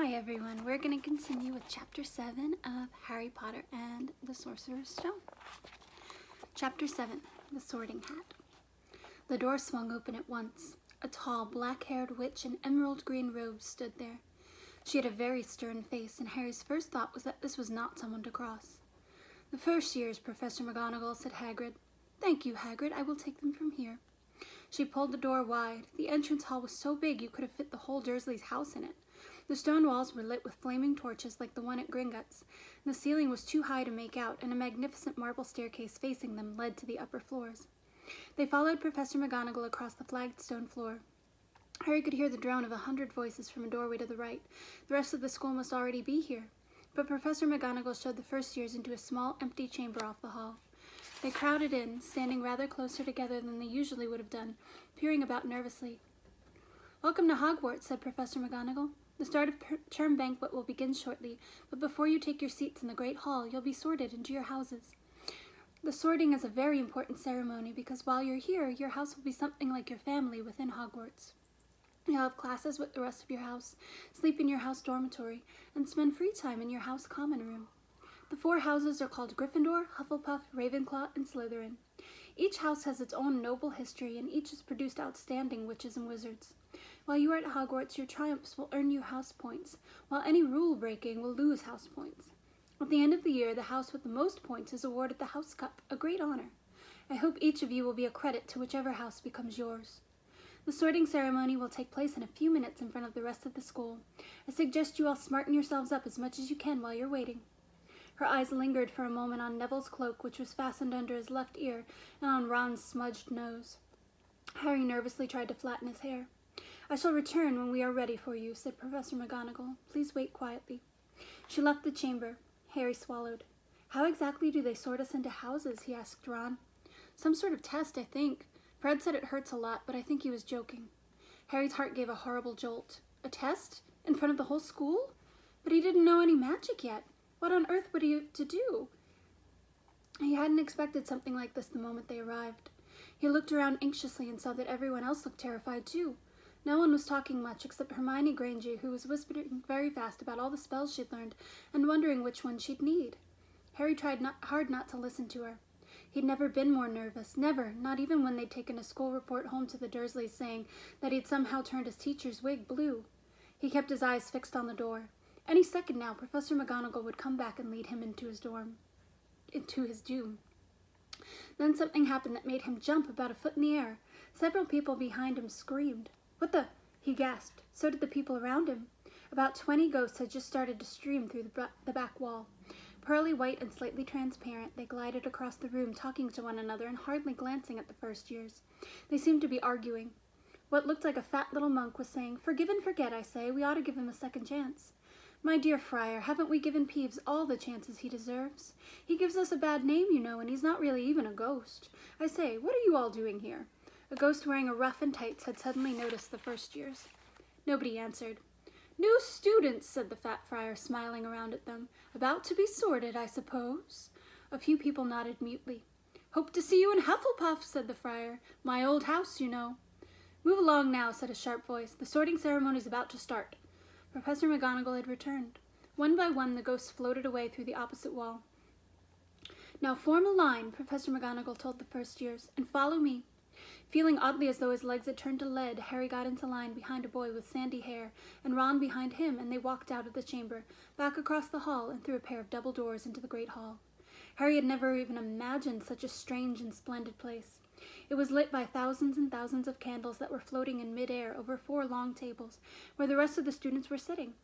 Hi everyone, we're going to continue with Chapter 7 of Harry Potter and the Sorcerer's Stone. Chapter 7, The Sorting Hat. The door swung open at once. A tall, black-haired witch in emerald green robes stood there. She had a very stern face, and Harry's first thought was that this was not someone to cross. "The first years, Professor McGonagall," said Hagrid. "Thank you, Hagrid. I will take them from here." She pulled the door wide. The entrance hall was so big you could have fit the whole Dursley's house in it. The stone walls were lit with flaming torches like the one at Gringotts. The ceiling was too high to make out, and a magnificent marble staircase facing them led to the upper floors. They followed Professor McGonagall across the flagged stone floor. Harry could hear the drone of 100 voices from a doorway to the right. The rest of the school must already be here. But Professor McGonagall showed the first years into a small, empty chamber off the hall. They crowded in, standing rather closer together than they usually would have done, peering about nervously. "Welcome to Hogwarts," said Professor McGonagall. "The start of term banquet will begin shortly, but before you take your seats in the Great Hall, you'll be sorted into your houses. The sorting is a very important ceremony because while you're here, your house will be something like your family within Hogwarts. You'll have classes with the rest of your house, sleep in your house dormitory, and spend free time in your house common room. The 4 houses are called Gryffindor, Hufflepuff, Ravenclaw, and Slytherin. Each house has its own noble history, and each has produced outstanding witches and wizards. While you are at Hogwarts, your triumphs will earn you house points, while any rule breaking will lose house points. At the end of the year, the house with the most points is awarded the House Cup, a great honor. I hope each of you will be a credit to whichever house becomes yours. The sorting ceremony will take place in a few minutes in front of the rest of the school. I suggest you all smarten yourselves up as much as you can while you're waiting." Her eyes lingered for a moment on Neville's cloak, which was fastened under his left ear, and on Ron's smudged nose. Harry nervously tried to flatten his hair. "I shall return when we are ready for you," said Professor McGonagall. "Please wait quietly." She left the chamber. Harry swallowed. "How exactly do they sort us into houses?" he asked Ron. "Some sort of test, I think. Fred said it hurts a lot, but I think he was joking." Harry's heart gave a horrible jolt. A test? In front of the whole school? But he didn't know any magic yet. What on earth would he have to do? He hadn't expected something like this the moment they arrived. He looked around anxiously and saw that everyone else looked terrified too. No one was talking much except Hermione Granger, who was whispering very fast about all the spells she'd learned and wondering which one she'd need. Harry tried hard not to listen to her. He'd never been more nervous, never, not even when they'd taken a school report home to the Dursleys saying that he'd somehow turned his teacher's wig blue. He kept his eyes fixed on the door. Any second now, Professor McGonagall would come back and lead him into his doom. Then something happened that made him jump about a foot in the air. Several people behind him screamed. "What the?" he gasped. So did the people around him. About 20 ghosts had just started to stream through the back wall. Pearly white and slightly transparent, they glided across the room, talking to one another and hardly glancing at the first years. They seemed to be arguing. What looked like a fat little monk was saying, "Forgive and forget, I say. We ought to give him a second chance." "My dear Friar, haven't we given Peeves all the chances he deserves? He gives us a bad name, you know, and he's not really even a ghost. I say, what are you all doing here?" A ghost wearing a ruff and tights had suddenly noticed the first years. Nobody answered. "New students," said the fat friar, smiling around at them. "About to be sorted, I suppose?" A few people nodded mutely. "Hope to see you in Hufflepuff," said the friar. "My old house, you know." "Move along now," said a sharp voice. "The sorting ceremony's about to start." Professor McGonagall had returned. One by one, the ghosts floated away through the opposite wall. "Now form a line," Professor McGonagall told the first years, "and follow me." Feeling oddly as though his legs had turned to lead, Harry got into line behind a boy with sandy hair, and Ron behind him, and they walked out of the chamber, back across the hall, and through a pair of double doors into the Great Hall. Harry had never even imagined such a strange and splendid place. It was lit by thousands and thousands of candles that were floating in mid-air over 4 long tables, where the rest of the students were sitting.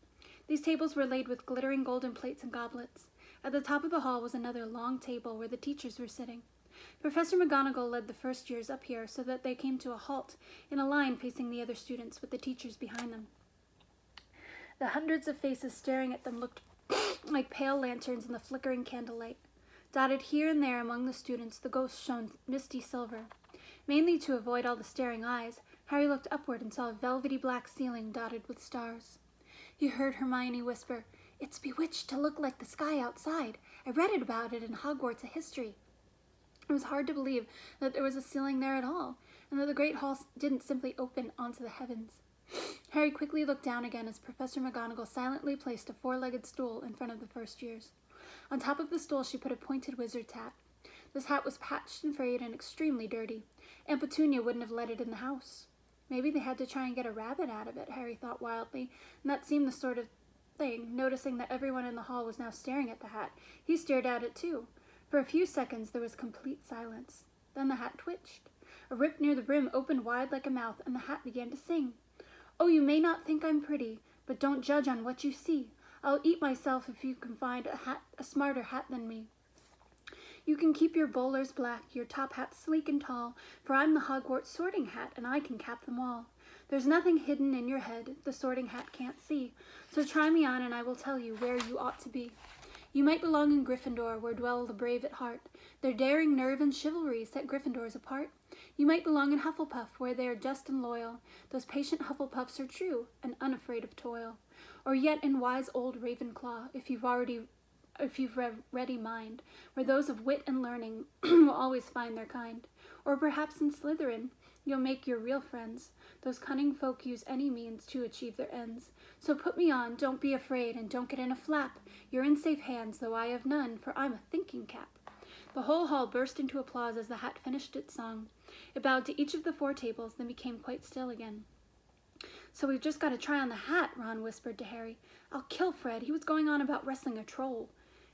These tables were laid with glittering golden plates and goblets. At the top of the hall was another long table where the teachers were sitting. Professor McGonagall led the first years up here so that they came to a halt in a line facing the other students with the teachers behind them. The hundreds of faces staring at them looked like pale lanterns in the flickering candlelight. Dotted here and there among the students, the ghosts shone misty silver. Mainly to avoid all the staring eyes, Harry looked upward and saw a velvety black ceiling dotted with stars. He heard Hermione whisper, "It's bewitched to look like the sky outside. I read about it in Hogwarts history." It was hard to believe that there was a ceiling there at all, and that the Great Hall didn't simply open onto the heavens. Harry quickly looked down again as Professor McGonagall silently placed a four-legged stool in front of the first years. On top of the stool she put a pointed wizard's hat. This hat was patched and frayed and extremely dirty. Aunt Petunia wouldn't have let it in the house. Maybe they had to try and get a rabbit out of it, Harry thought wildly, and that seemed the sort of thing. Noticing that everyone in the hall was now staring at the hat, he stared at it too. For a few seconds there was complete silence. Then the hat twitched. A rip near the brim opened wide like a mouth, and the hat began to sing. "Oh, you may not think I'm pretty, but don't judge on what you see. I'll eat myself if you can find a smarter hat than me. You can keep your bowlers black, your top hat sleek and tall, for I'm the Hogwarts sorting hat, and I can cap them all. There's nothing hidden in your head the sorting hat can't see, so try me on and I will tell you where you ought to be. You might belong in Gryffindor, where dwell the brave at heart. Their daring nerve and chivalry set Gryffindors apart. You might belong in Hufflepuff, where they are just and loyal. Those patient Hufflepuffs are true and unafraid of toil. Or yet in wise old Ravenclaw, if you've ready mind, where those of wit and learning will always find their kind. Or perhaps in Slytherin, you'll make your real friends. Those cunning folk use any means to achieve their ends. So put me on, don't be afraid, and don't get in a flap. You're in safe hands, though I have none, for I'm a thinking cap." The whole hall burst into applause as the hat finished its song. It bowed to each of the four tables, then became quite still again. "So we've just got to try on the hat," Ron whispered to Harry. "I'll kill Fred. He was going on about wrestling a troll."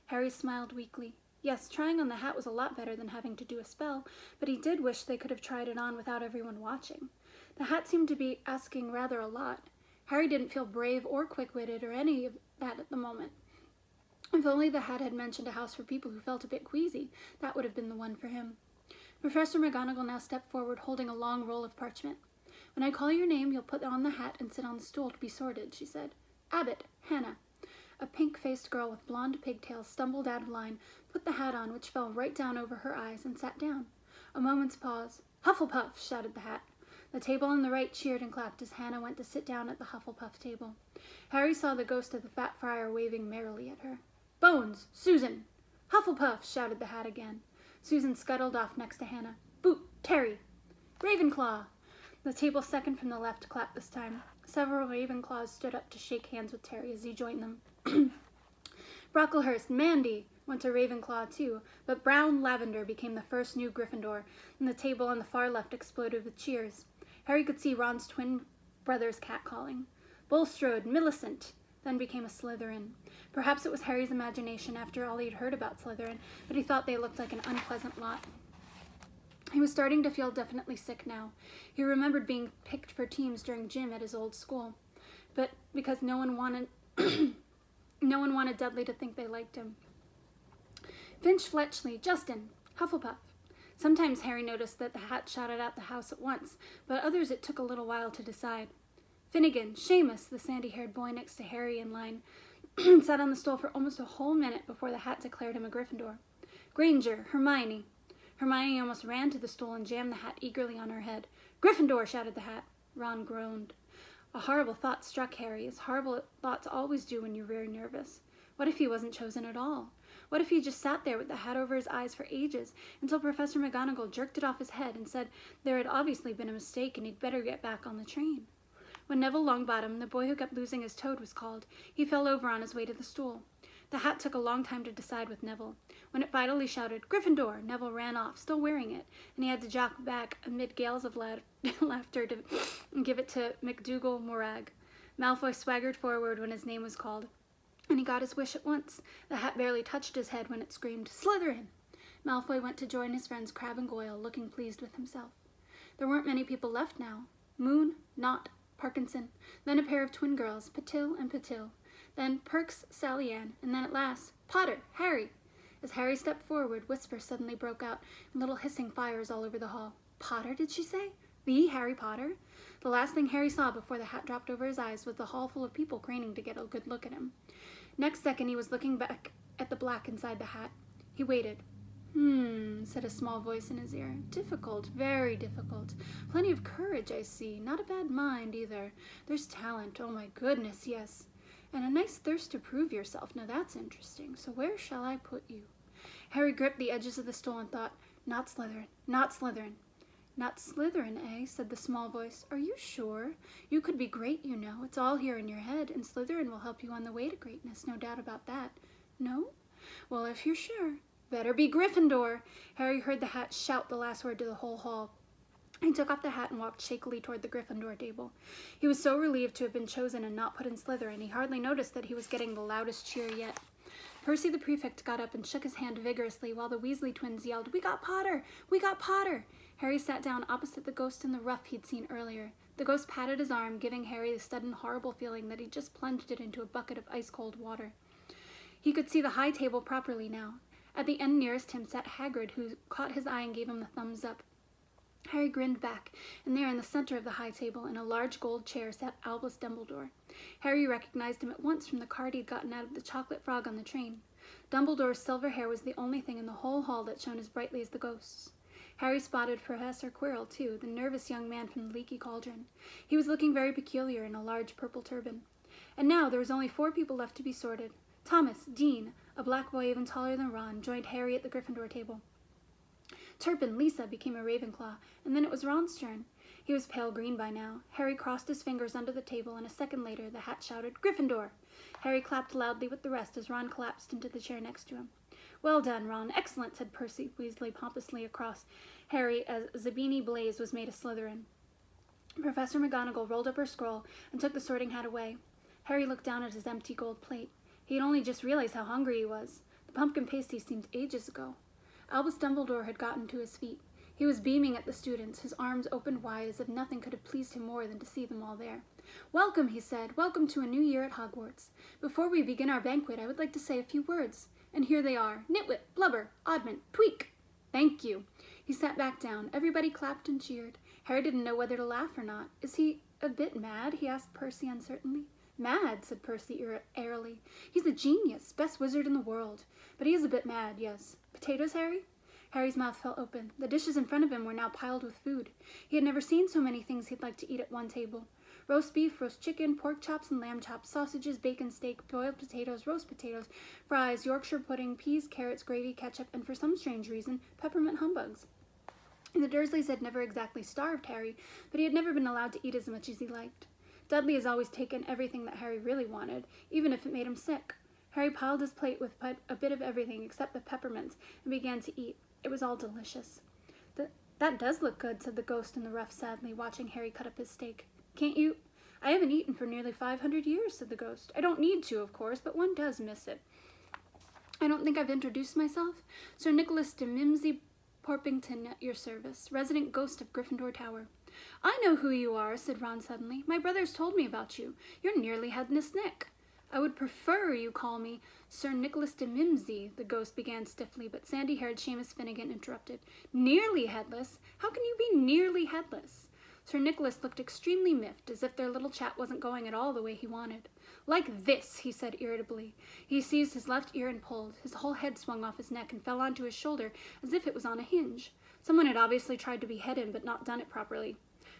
Harry smiled weakly. Yes, trying on the hat was a lot better than having to do a spell, but he did wish they could have tried it on without everyone watching. The hat seemed to be asking rather a lot. Harry didn't feel brave or quick-witted or any of that at the moment. If only the hat had mentioned a house for people who felt a bit queasy, that would have been the one for him. Professor McGonagall now stepped forward, holding a long roll of parchment. "When I call your name, you'll put on the hat and sit on the stool to be sorted," she said. "Abbott, Hannah." A pink-faced girl with blonde pigtails stumbled out of line, put the hat on, which fell right down over her eyes, and sat down. A moment's pause. "Hufflepuff!" shouted the hat. The table on the right cheered and clapped as Hannah went to sit down at the Hufflepuff table. Harry saw the ghost of the fat friar waving merrily at her. "Bones! Susan!" "Hufflepuff!" shouted the hat again. Susan scuttled off next to Hannah. "Boot! Terry!" "Ravenclaw!" The table second from the left clapped this time. Several Ravenclaws stood up to shake hands with Terry as he joined them. "Brocklehurst, Mandy!" went to Ravenclaw too, but Brown Lavender became the first new Gryffindor, and the table on the far left exploded with cheers. Harry could see Ron's twin brother's catcalling. Bulstrode, Millicent, then became a Slytherin. Perhaps it was Harry's imagination after all he'd heard about Slytherin, but he thought they looked like an unpleasant lot. He was starting to feel definitely sick now. He remembered being picked for teams during gym at his old school, but because no one wanted Dudley to think they liked him. Finch Fletchley, Justin, Hufflepuff. Sometimes Harry noticed that the hat shouted out the house at once, but others it took a little while to decide. Finnegan, Seamus, the sandy-haired boy next to Harry in line, sat on the stool for almost a whole minute before the hat declared him a Gryffindor. Granger, Hermione. Hermione almost ran to the stool and jammed the hat eagerly on her head. "Gryffindor!" shouted the hat. Ron groaned. A horrible thought struck Harry, as horrible thoughts always do when you're very nervous. What if he wasn't chosen at all? What if he just sat there with the hat over his eyes for ages, until Professor McGonagall jerked it off his head and said there had obviously been a mistake and he'd better get back on the train? When Neville Longbottom, the boy who kept losing his toad, was called, he fell over on his way to the stool. The hat took a long time to decide with Neville. When it finally shouted, "Gryffindor!" Neville ran off, still wearing it, and he had to jock back amid gales of laughter to give it to McDougal Morag. Malfoy swaggered forward when his name was called, and he got his wish at once. The hat barely touched his head when it screamed, "Slytherin!" Malfoy went to join his friends Crabbe and Goyle, looking pleased with himself. There weren't many people left now. Moon, Knott, Parkinson, then a pair of twin girls, Patil and Patil, then Perks, Sally Ann, and then at last, Potter, Harry. As Harry stepped forward, whispers suddenly broke out, and little hissing fires all over the hall. Potter, did she say? The Harry Potter? The last thing Harry saw before the hat dropped over his eyes was the hall full of people craning to get a good look at him. Next second, he was looking back at the black inside the hat. He waited. Said a small voice in his ear. "Difficult, very difficult. Plenty of courage, I see. Not a bad mind, either. There's talent, oh my goodness, yes. And a nice thirst to prove yourself. Now that's interesting. So where shall I put you?" Harry gripped the edges of the stool and thought, "Not Slytherin, not Slytherin." Not Slytherin, eh? Said the small voice. Are you sure? You could be great, you know. It's all here in your head, and Slytherin will help you on the way to greatness, no doubt about that. No? Well, if you're sure. Better be Gryffindor. Harry heard the hat shout the last word to the whole hall. He took off the hat and walked shakily toward the Gryffindor table. He was so relieved to have been chosen and not put in Slytherin, he hardly noticed that he was getting the loudest cheer yet. Percy the prefect got up and shook his hand vigorously while the Weasley twins yelled, "We got Potter! We got Potter!" Harry sat down opposite the ghost in the ruff he'd seen earlier. The ghost patted his arm, giving Harry the sudden horrible feeling that he'd just plunged it into a bucket of ice-cold water. He could see the high table properly now. At the end nearest him sat Hagrid, who caught his eye and gave him the thumbs up. Harry grinned back, and there in the center of the high table, in a large gold chair, sat Albus Dumbledore. Harry recognized him at once from the card he'd gotten out of the chocolate frog on the train. Dumbledore's silver hair was the only thing in the whole hall that shone as brightly as the ghost's. Harry spotted Professor Quirrell, too, the nervous young man from the leaky cauldron. He was looking very peculiar in a large purple turban. And now there was only 4 people left to be sorted. Thomas, Dean, a black boy even taller than Ron, joined Harry at the Gryffindor table. Turpin, Lisa, became a Ravenclaw, and then it was Ron's turn. He was pale green by now. Harry crossed his fingers under the table, and a second later the hat shouted, "Gryffindor!" Harry clapped loudly with the rest as Ron collapsed into the chair next to him. "Well done, Ron. Excellent," said Percy Weasley pompously across Harry as Zabini Blaze was made a Slytherin. Professor McGonagall rolled up her scroll and took the sorting hat away. Harry looked down at his empty gold plate. He had only just realized how hungry he was. The pumpkin pasty seemed ages ago. Albus Dumbledore had gotten to his feet. He was beaming at the students, his arms opened wide as if nothing could have pleased him more than to see them all there. "Welcome," he said. "Welcome to a new year at Hogwarts. Before we begin our banquet, I would like to say a few words. And here they are. Nitwit, Blubber, Oddment, Tweak." "Thank you." He sat back down. Everybody clapped and cheered. Harry didn't know whether to laugh or not. "Is he a bit mad?" he asked Percy uncertainly. "Mad," said Percy airily. "He's a genius, best wizard in the world. But he is a bit mad, yes. Potatoes, Harry?" Harry's mouth fell open. The dishes in front of him were now piled with food. He had never seen so many things he'd like to eat at one table. Roast beef, roast chicken, pork chops and lamb chops, sausages, bacon, steak, boiled potatoes, roast potatoes, fries, Yorkshire pudding, peas, carrots, gravy, ketchup, and for some strange reason, peppermint humbugs. The Dursleys had never exactly starved Harry, but he had never been allowed to eat as much as he liked. Dudley has always taken everything that Harry really wanted, even if it made him sick. Harry piled his plate with a bit of everything except the peppermints and began to eat. It was all delicious. "That does look good," said the ghost in the ruff sadly, watching Harry cut up his steak. "Can't you—" "I haven't eaten for nearly 500 years, said the ghost. "I don't need to, of course, but one does miss it. I don't think I've introduced myself. Sir Nicholas de Mimsy Porpington at your service, resident ghost of Gryffindor Tower." "I know who you are," said Ron suddenly. "My brothers told me about you. You're nearly Headless Nick." "I would prefer you call me Sir Nicholas de Mimsy," the ghost began stiffly, but sandy-haired Seamus Finnegan interrupted. "Nearly headless? How can you be nearly headless?" Sir Nicholas looked extremely miffed, as if their little chat wasn't going at all the way he wanted. "Like this," he said irritably. He seized his left ear and pulled. His whole head swung off his neck and fell onto his shoulder as if it was on a hinge. Someone had obviously tried to behead him, but not done it properly.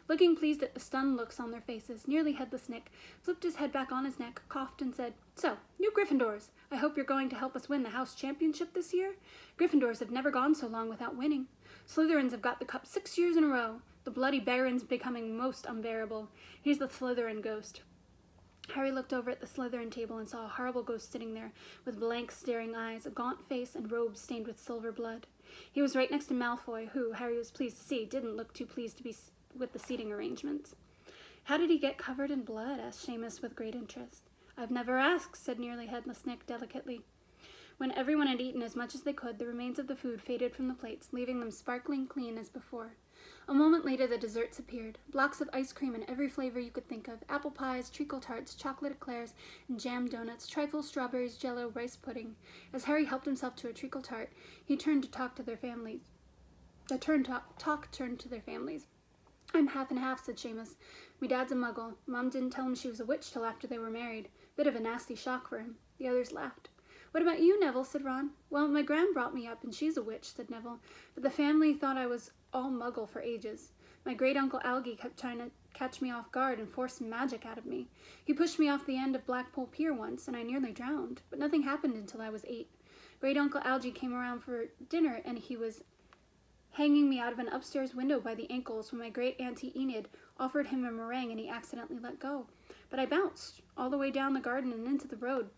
Looking pleased at the stunned looks on their faces, nearly Headless Nick flipped his head back on his neck, coughed, and said, "So, you Gryffindors, I hope you're going to help us win the house championship this year? Gryffindors have never gone so long without winning. Slytherins have got the cup 6 years in a row. The bloody Baron's becoming most unbearable. He's the Slytherin ghost." Harry looked over at the Slytherin table and saw a horrible ghost sitting there, with blank, staring eyes, a gaunt face, and robes stained with silver blood. He was right next to Malfoy, who, Harry was pleased to see, didn't look too pleased to be with the seating arrangements. "How did he get covered in blood?" asked Seamus with great interest. "I've never asked," said nearly Headless Nick delicately. When everyone had eaten as much as they could, the remains of the food faded from the plates, leaving them sparkling clean as before. A moment later the desserts appeared, blocks of ice cream in every flavor you could think of, apple pies, treacle tarts, chocolate eclairs, and jam donuts, trifles, strawberries, jello, rice pudding. As Harry helped himself to a treacle tart, he turned to talk to their families. Talk turned to their families. "I'm half and half," said Seamus. "Me dad's a muggle. Mom didn't tell him she was a witch till after they were married. Bit of a nasty shock for him." The others laughed. "What about you, Neville?" said Ron. "Well, my gran brought me up, and she's a witch," said Neville. "But the family thought I was all muggle for ages. My great-uncle Algie kept trying to catch me off guard and force some magic out of me. He pushed me off the end of Blackpool Pier once, and I nearly drowned. But nothing happened until I was 8. Great-uncle Algie came around for dinner, and he was hanging me out of an upstairs window by the ankles when my great auntie Enid offered him a meringue and he accidentally let go. But I bounced all the way down the garden and into the road.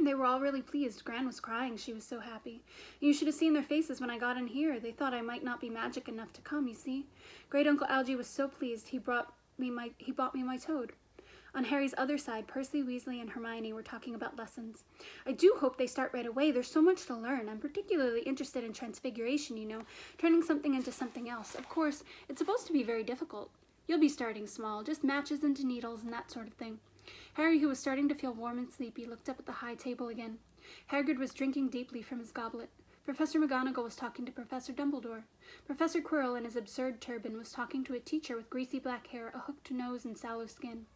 They were all really pleased. Gran was crying. She was so happy. You should have seen their faces when I got in here. They thought I might not be magic enough to come, you see. Great Uncle Algy was so pleased he bought me my toad. On Harry's other side, Percy, Weasley, and Hermione were talking about lessons. I do hope they start right away. There's so much to learn. I'm particularly interested in transfiguration, you know, turning something into something else. Of course, it's supposed to be very difficult. You'll be starting small, just matches into needles and that sort of thing. Harry, who was starting to feel warm and sleepy, looked up at the high table again. Hagrid was drinking deeply from his goblet. Professor McGonagall was talking to Professor Dumbledore. Professor Quirrell, in his absurd turban, was talking to a teacher with greasy black hair, a hooked nose, and sallow skin.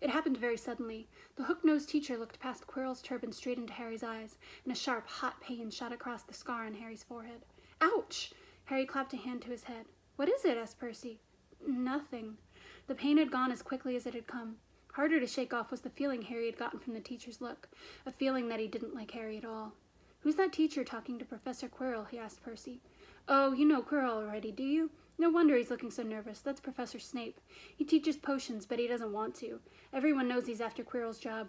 It happened very suddenly. The hook-nosed teacher looked past Quirrell's turban straight into Harry's eyes, and a sharp, hot pain shot across the scar on Harry's forehead. Ouch! Harry clapped a hand to his head. What is it? Asked Percy. Nothing. The pain had gone as quickly as it had come. Harder to shake off was the feeling Harry had gotten from the teacher's look, a feeling that he didn't like Harry at all. Who's that teacher talking to Professor Quirrell? He asked Percy. Oh, you know Quirrell already, do you? No wonder he's looking so nervous. That's Professor Snape. He teaches potions, but he doesn't want to. Everyone knows he's after Quirrell's job.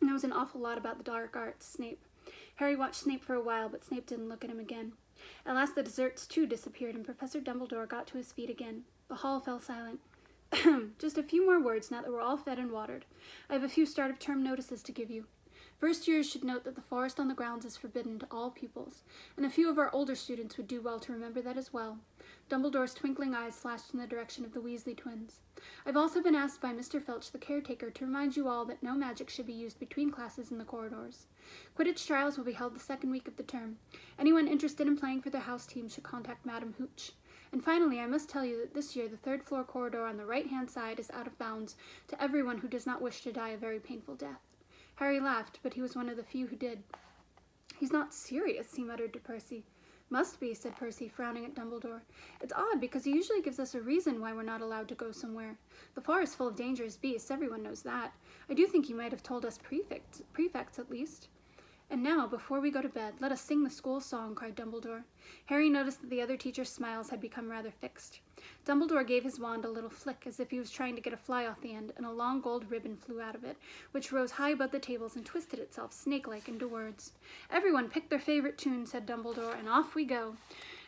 Knows an awful lot about the dark arts, Snape. Harry watched Snape for a while, but Snape didn't look at him again. At last the desserts, too, disappeared, and Professor Dumbledore got to his feet again. The hall fell silent. Just a few more words now that we're all fed and watered. I have a few start-of-term notices to give you. First years should note that the forest on the grounds is forbidden to all pupils, and a few of our older students would do well to remember that as well. Dumbledore's twinkling eyes flashed in the direction of the Weasley twins. I've also been asked by Mr. Filch, the caretaker, to remind you all that no magic should be used between classes in the corridors. Quidditch trials will be held the second week of the term. Anyone interested in playing for their house team should contact Madam Hooch. And finally, I must tell you that this year the third-floor corridor on the right-hand side is out of bounds to everyone who does not wish to die a very painful death. Harry laughed, but he was one of the few who did. He's not serious, he muttered to Percy. Must be, said Percy, frowning at Dumbledore. It's odd, because he usually gives us a reason why we're not allowed to go somewhere. The forest is full of dangerous beasts, everyone knows that. I do think he might have told us prefects at least. And now, before we go to bed, let us sing the school song, cried Dumbledore. Harry noticed that the other teachers' smiles had become rather fixed. Dumbledore gave his wand a little flick, as if he was trying to get a fly off the end, and a long gold ribbon flew out of it, which rose high above the tables and twisted itself snake-like into words. Everyone pick their favorite tune, said Dumbledore, and off we go.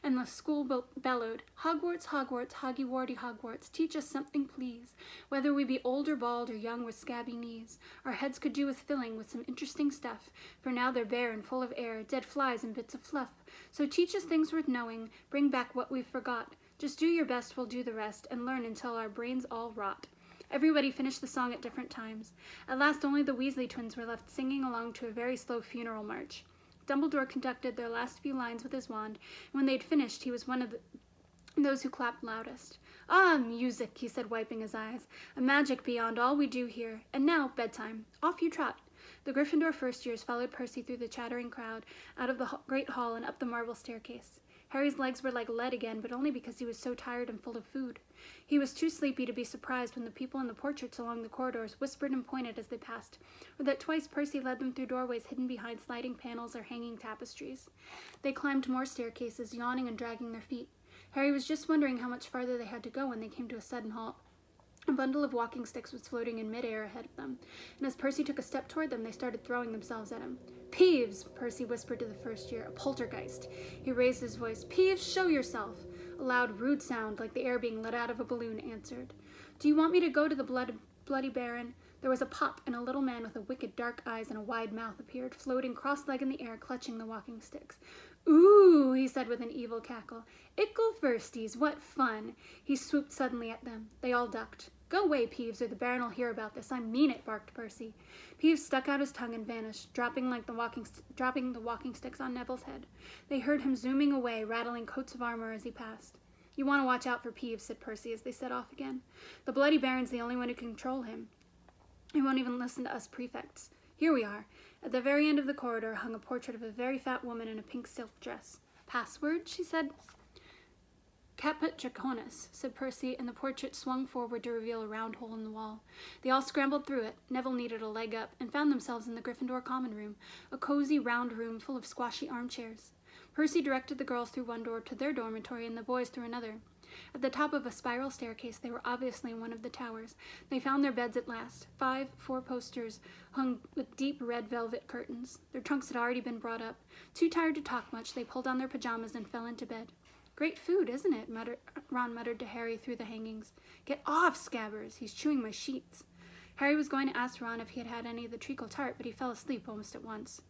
And the school bellowed, Hogwarts, Hogwarts, Hoggy-Warty Hogwarts, teach us something, please. Whether we be old or bald or young with scabby knees, our heads could do with filling with some interesting stuff, for now they're bare and full of air, dead flies and bits of fluff. So teach us things worth knowing, bring back what we've forgot. Just do your best, we'll do the rest, and learn until our brains all rot. Everybody finished the song at different times. At last only the Weasley twins were left singing along to a very slow funeral march. Dumbledore conducted their last few lines with his wand, and when they'd finished, he was one of those who clapped loudest. Ah, music, he said, wiping his eyes, a magic beyond all we do here. And now, bedtime. Off you trot. The Gryffindor first-years followed Percy through the chattering crowd, out of the great hall and up the marble staircase. Harry's legs were like lead again, but only because he was so tired and full of food. He was too sleepy to be surprised when the people in the portraits along the corridors whispered and pointed as they passed, or that twice Percy led them through doorways hidden behind sliding panels or hanging tapestries. They climbed more staircases, yawning and dragging their feet. Harry was just wondering how much farther they had to go when they came to a sudden halt. A bundle of walking sticks was floating in midair ahead of them, and as Percy took a step toward them, they started throwing themselves at him. Peeves, Percy whispered to the first year, a poltergeist. He raised his voice. Peeves, show yourself. A loud, rude sound, like the air being let out of a balloon, answered. Do you want me to go to the bloody baron? There was a pop, and a little man with wicked dark eyes and a wide mouth appeared, floating cross-legged in the air, clutching the walking sticks. Ooh, he said with an evil cackle. Ickle firsties, what fun. He swooped suddenly at them. They all ducked. Go away, Peeves, or the Baron will hear about this. I mean it, barked Percy. Peeves stuck out his tongue and vanished, dropping the walking sticks on Neville's head. They heard him zooming away, rattling coats of armor as he passed. You want to watch out for Peeves, said Percy as they set off again. The Bloody Baron's the only one who can control him. He won't even listen to us prefects. Here we are. At the very end of the corridor hung a portrait of a very fat woman in a pink silk dress. Password, she said. Caput Draconis, said Percy, and the portrait swung forward to reveal a round hole in the wall. They all scrambled through it. Neville needed a leg up, and found themselves in the Gryffindor common room, a cozy, round room full of squashy armchairs. Percy directed the girls through one door to their dormitory and the boys through another. At the top of a spiral staircase, they were obviously in one of the towers. They found their beds at last, 5 4-posters hung with deep red velvet curtains. Their trunks had already been brought up. Too tired to talk much, they pulled on their pajamas and fell into bed. "Great food, isn't it?" Ron muttered to Harry through the hangings. "Get off, Scabbers! He's chewing my sheets." Harry was going to ask Ron if he had had any of the treacle tart, but he fell asleep almost at once.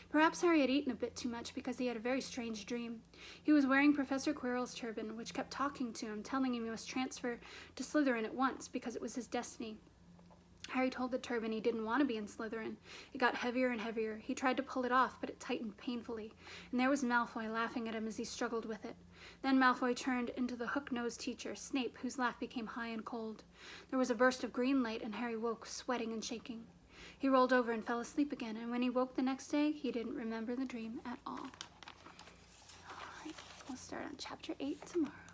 Perhaps Harry had eaten a bit too much because he had a very strange dream. He was wearing Professor Quirrell's turban, which kept talking to him, telling him he must transfer to Slytherin at once because it was his destiny. Harry told the turban he didn't want to be in Slytherin. It got heavier and heavier. He tried to pull it off, but it tightened painfully, and there was Malfoy laughing at him as he struggled with it. Then Malfoy turned into the hook-nosed teacher, Snape, whose laugh became high and cold. There was a burst of green light, and Harry woke, sweating and shaking. He rolled over and fell asleep again, and when he woke the next day, he didn't remember the dream at all. All right, we'll start on Chapter 8 tomorrow.